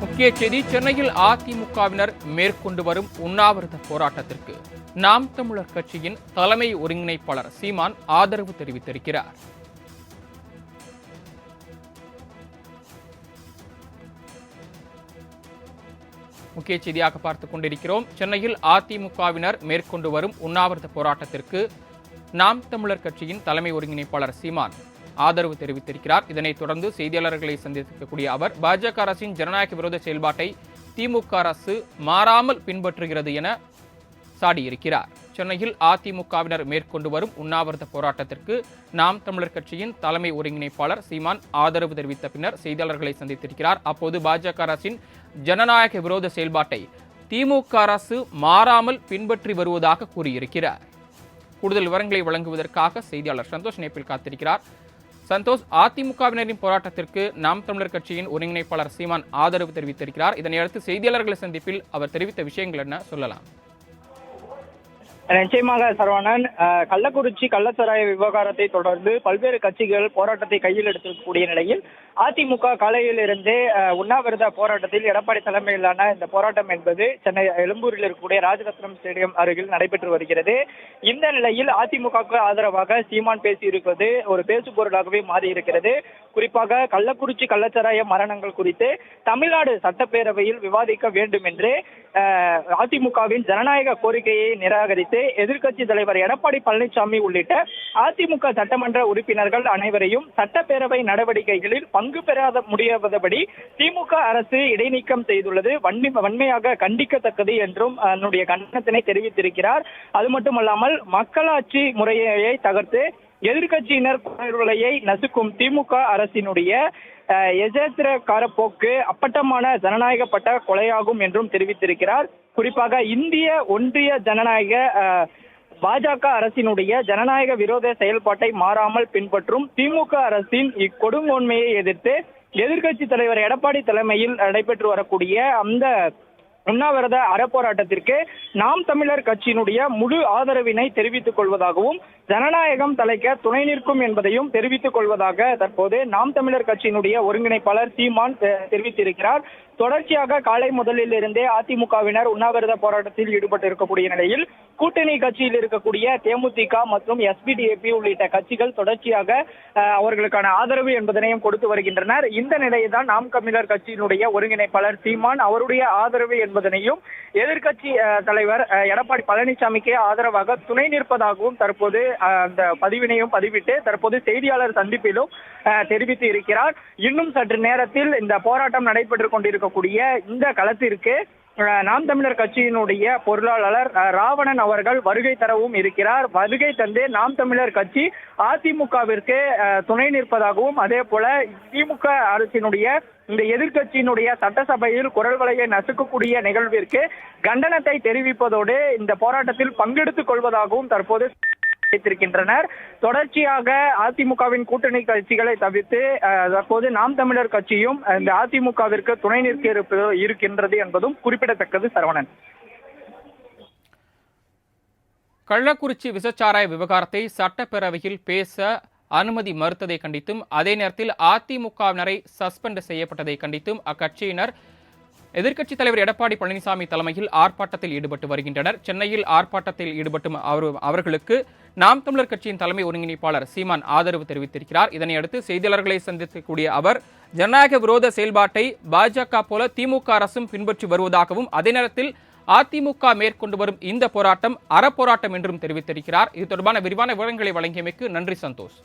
முக்கிய செய்தி: சென்னையில் அதிமுகவினர் மேற்கொண்டு வரும் உண்ணாவிரத போராட்டத்திற்கு நாம் தமிழர் கட்சியின் தலைமை ஒருங்கிணைப்பாளர் சீமான் ஆதரவு தெரிவித்திருக்கிறார். முக்கிய செய்தியாக பார்த்துக் கொண்டிருக்கிறோம். சென்னையில் அதிமுகவினர் மேற்கொண்டு வரும் உண்ணாவிரத போராட்டத்திற்கு நாம் தமிழர் கட்சியின் தலைமை ஒருங்கிணைப்பாளர் சீமான் ஆதரவு தெரிவித்திருக்கிறார். இதனைத் தொடர்ந்து செய்தியாளர்களை சந்திக்கக்கூடிய அவர், பாஜக அரசின் ஜனநாயக விரோத செயல்பாட்டை திமுக அரசு மாறாமல் பின்பற்றுகிறது என சாடியிருக்கிறார். சென்னையில் அதிமுகவினர் மேற்கொண்டு வரும் உண்ணாவிரத போராட்டத்திற்கு நாம் தமிழர் கட்சியின் தலைமை ஒருங்கிணைப்பாளர் சீமான் ஆதரவு தெரிவித்த பின்னர் செய்தியாளர்களை சந்தித்திருக்கிறார். அப்போது பாஜக அரசின் ஜனநாயக விரோத செயல்பாட்டை திமுக அரசு மாறாமல் பின்பற்றி வருவதாக கூறியிருக்கிறார். கூடுதல் விவரங்களை வழங்குவதற்காக செய்தியாளர் சந்தோஷ் இணைப்பில் காத்திருக்கிறார். சந்தோஷ், அதிமுகவினரின் போராட்டத்திற்கு நாம் தமிழர் கட்சியின் ஒருங்கிணைப்பாளர் சீமான் ஆதரவு தெரிவித்திருக்கிறார். இதனையடுத்து செய்தியாளர்கள் சந்திப்பில் அவர் தெரிவித்த விஷயங்கள் என்ன, சொல்லலாம்? நிச்சயமாக சரவணன், கள்ளக்குறிச்சி கள்ளச்சாராய விவகாரத்தை தொடர்ந்து பல்வேறு கட்சிகள் போராட்டத்தை கையில் எடுத்திருக்கக்கூடிய நிலையில் அதிமுக காலையில் இருந்தே உண்ணாவிரத போராட்டத்தில் எடப்பாடி தலைமையிலான இந்த போராட்டம் என்பது சென்னை எழும்பூரில் இருக்கக்கூடிய ராஜரத்னம் ஸ்டேடியம் அருகில் நடைபெற்று வருகிறது. இந்த நிலையில் அதிமுகவுக்கு ஆதரவாக சீமான் பேசியிருப்பது ஒரு பேசு பொருளாகவே மாறி இருக்கிறது. குறிப்பாக கள்ளக்குறிச்சி கள்ளச்சாராய மரணங்கள் குறித்து தமிழ்நாடு சட்டப்பேரவையில் விவாதிக்க வேண்டும் என்று அதிமுகவின் ஜனநாயக கோரிக்கையை நிராகரித்து எதிர்க்கட்சி தலைவர் எடப்பாடி பழனிசாமி உள்ளிட்ட அதிமுக சட்டமன்ற உறுப்பினர்கள் அனைவரையும் சட்டப்பேரவை நடவடிக்கைகளில் பங்கு பெறாத முடியாதபடி திமுக அரசு இடைநீக்கம் செய்துள்ளது வன்மையாக கண்டிக்கத்தக்கது என்றும் தன்னுடைய கண்டனத்தினை தெரிவித்திருக்கிறார். அது மட்டுமல்லாமல் மக்களாட்சி முறையை தகர்த்து எதிர்க்கட்சியினர் குரல்களை நசுக்கும் திமுக அரசினுடைய எஜேத்திரக்கார போக்கு அப்பட்டமான ஜனநாயகப்பட்ட கொலையாகும் என்றும் தெரிவித்திருக்கிறார். குறிப்பாக இந்திய ஒன்றிய ஜனநாயக பாஜக அரசினுடைய ஜனநாயக விரோத செயல்பாட்டை மாறாமல் பின்பற்றும் திமுக அரசின் இக்கொடுங்கோன்மையை எதிர்த்து எதிர்க்கட்சி தலைவர் எடப்பாடி தலைமையில் நடைபெற்று வரக்கூடிய அந்த உண்ணாவிரத அறப்போராட்டத்திற்கு நாம் தமிழர் கட்சியினுடைய முழு ஆதரவினை தெரிவித்துக் கொள்வதாகவும் ஜனநாயகம் தலைக்க துணை நிற்கும் என்பதையும் தெரிவித்துக் கொள்வதாக தற்போது நாம் தமிழர் கட்சியினுடைய ஒருங்கிணைப்பாளர் சீமான் தெரிவித்திருக்கிறார். தொடர்ச்சியாக காலை முதலில் இருந்தே அதிமுகவினர் உண்ணாவிரத போராட்டத்தில் ஈடுபட்டு இருக்கக்கூடிய நிலையில் கூட்டணி கட்சியில் இருக்கக்கூடிய தேமுதிக மற்றும் எஸ்பிடிஏபி உள்ளிட்ட கட்சிகள் தொடர்ச்சியாக அவர்களுக்கான ஆதரவு என்பதனையும் கொடுத்து வருகின்றனர். இந்த நிலையில் தான் நாம் தமிழர் கட்சியினுடைய ஒருங்கிணைப்பாளர் சீமான் அவருடைய ஆதரவு என்பதனையும் எதிர்க்கட்சி தலைவர் எடப்பாடி பழனிசாமிக்கு ஆதரவாக துணை நிற்பதாகவும் தற்போது அந்த பதிவினையும் பதிவிட்டு தற்போது செய்தியாளர் சந்திப்பிலும் தெரிவித்து இருக்கிறார். இன்னும் சற்று நேரத்தில் இந்த போராட்டம் நடைபெற்றுக் கொண்டிருக்கக்கூடிய இந்த களத்திற்கு நாம் தமிழர் கட்சியினுடைய பொருளாளர் ராவணன் அவர்கள் வருகை தரவும் இருக்கிறார். வருகை தந்து நாம் தமிழர் கட்சி அதிமுகவிற்கு துணை நிற்பதாகவும் அதே போல திமுக அரசினுடைய இந்த எதிர்க்கட்சியினுடைய சட்டசபையில் குரல் வலையை நசுக்கக்கூடிய நிகழ்விற்கு கண்டனத்தை தெரிவிப்பதோடு இந்த போராட்டத்தில் பங்கெடுத்துக் கொள்வதாகவும் தற்போது வைத்திருக்கின்றனர். தொடர்ச்சியாக அதிமுகவின் கூட்டணி கட்சிகளை தவிர்த்து தற்போது நாம் தமிழர் கட்சியும் இந்த அதிமுகவிற்கு துணை நிற்க இருக்கின்றது என்பதும் குறிப்பிடத்தக்கது. சரவணன், கள்ளக்குறிச்சி விசச்சாராய விவகாரத்தை சட்டப்பேரவையில் பேச அனுமதி மறுத்ததை கண்டித்தும் அதே நேரத்தில் அதிமுகவினரை சஸ்பெண்ட் செய்யப்பட்டதை கண்டித்தும் அக்கட்சியினர் எதிர்க்கட்சித் தலைவர் எடப்பாடி பழனிசாமி தலைமையில் ஆர்ப்பாட்டத்தில் ஈடுபட்டு வருகின்றனர். சென்னையில் ஆர்ப்பாட்டத்தில் ஈடுபட்டும் அவர்களுக்கு நாம் தமிழர் கட்சியின் தலைமை ஒருங்கிணைப்பாளர் சீமான் ஆதரவு தெரிவித்திருக்கிறார். இதனையடுத்து செய்தியாளர்களை சந்திக்கக்கூடிய அவர், ஜனநாயக விரோத செயல்பாட்டை பாஜக போல திமுக அரசும் பின்பற்றி வருவதாகவும் அதே நேரத்தில் அதிமுக மேற்கொண்டு வரும் இந்த போராட்டம் அறப்போராட்டம் என்றும் தெரிவித்திருக்கிறார். இது தொடர்பான விரிவான விவரங்களை வழங்கியமைக்கு நன்றி சந்தோஷ்.